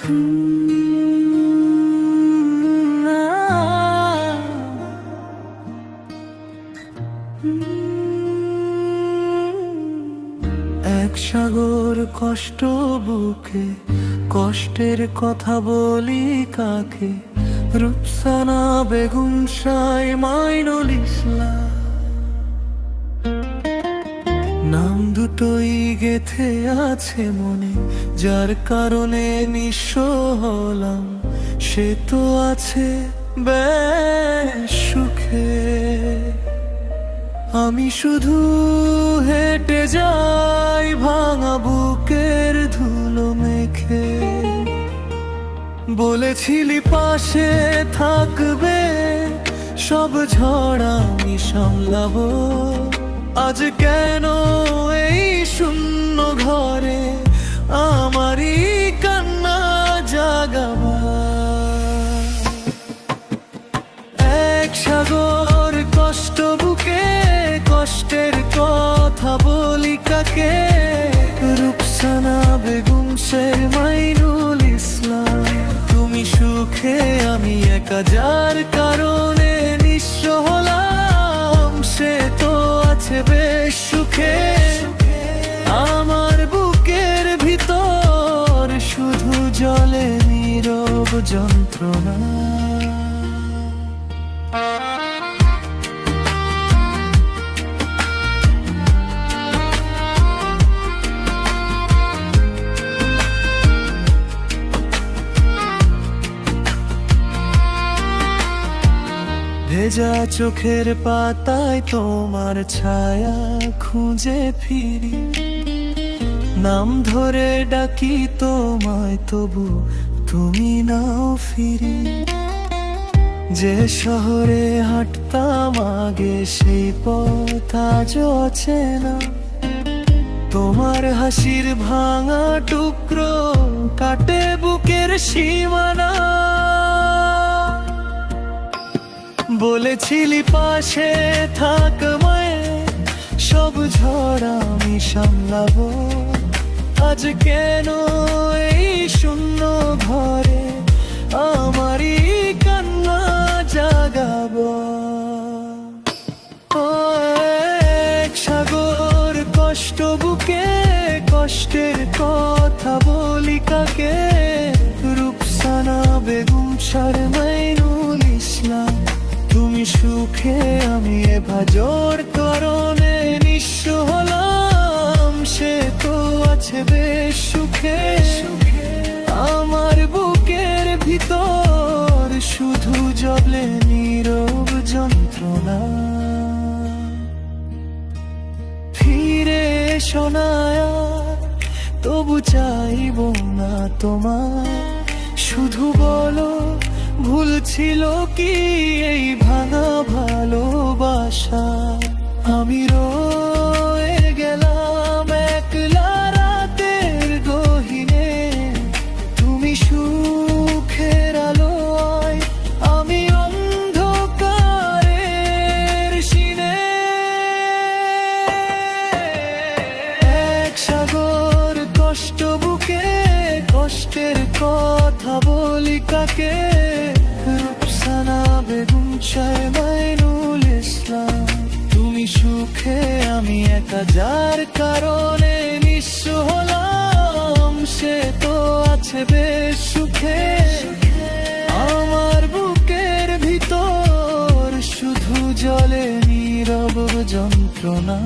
এক সাগর কষ্ট বুকে, কষ্টের কথা বলি কাকে? রুকসানা বেগম মাইনুল ইসলাম। নাম দুটোই গেথে আছে মনে, যার কারণে নিঃস্ব হলাম। সে তো আছে বেশ সুখে, আমি শুধু হেঁটে যাই ভাঙা বুকের ধুলো মেখে। বলেছিলি পাশে থাকবে, সব ঝড় আমি সামলাবো। আজ কেন এই শূন্য ঘরে আমারই কান্না জাগাবা? এক সাগর কষ্ট বুকে, কষ্টের কথা বলি কাকে? রুকসানা বেগম মাইনুল ইসলাম। তুমি সুখে আমি একা, যার কারণে নিঃস্ব হলাম। সে তো আছে বেশ সুখে, আমার বুকের ভিতর শুধু জলে নীরব যন্ত্রণা। ভেজা চোখের পাতায় তোমার ছায়া খুঁজে ফিরি। নাম ধরে ডাকি তোমায়, তবু তুমি নাও ফিরি। যে শহরে হাঁটতাম আগে, সেই পথ আজ অচেনা। তোমার হাসির ভাঙা টুকরো কাটে বুকের সীমানা। বলেছিলি পাশে থাকবে, সব ঝড় আমি সামলাবো। আজ কেন এই শূন্য ঘরে আমারই কান্না জাগাবো? এক সাগর কষ্ট বুকে, কষ্টের কথা বলি কাকে? রুকসানা বেগম মাইনুল ইসলাম। তুমি সুখে আমি ভাজর কারণে নিঃস্ব হলাম। সে তো আছে বেশ সুখে, আমার বুকের ভিতর শুধু জলে নীরব যন্ত্রণা। ফিরে এসো না আর, তবু চাইব না তোমার। শুধু বলো ভুল ছিল কি এই ভাঙা ভালোবাসা? আমি রয়ে গেলাম একলা রাতের গহীনে। তুমি সুখের আলোয়, আমি অন্ধকারের সিনে। এক সাগর কষ্ট বুকে, কষ্টের কথা বলি কাকে? রুকসানা বেগম মাইনুল ইসলাম। তুমি সুখে আমি একা, যার কারণে নিঃস্ব হলাম। সে তো আছে বেশ সুখে, আমার বুকের ভিতর শুধু জলে নীরব যন্ত্রণা।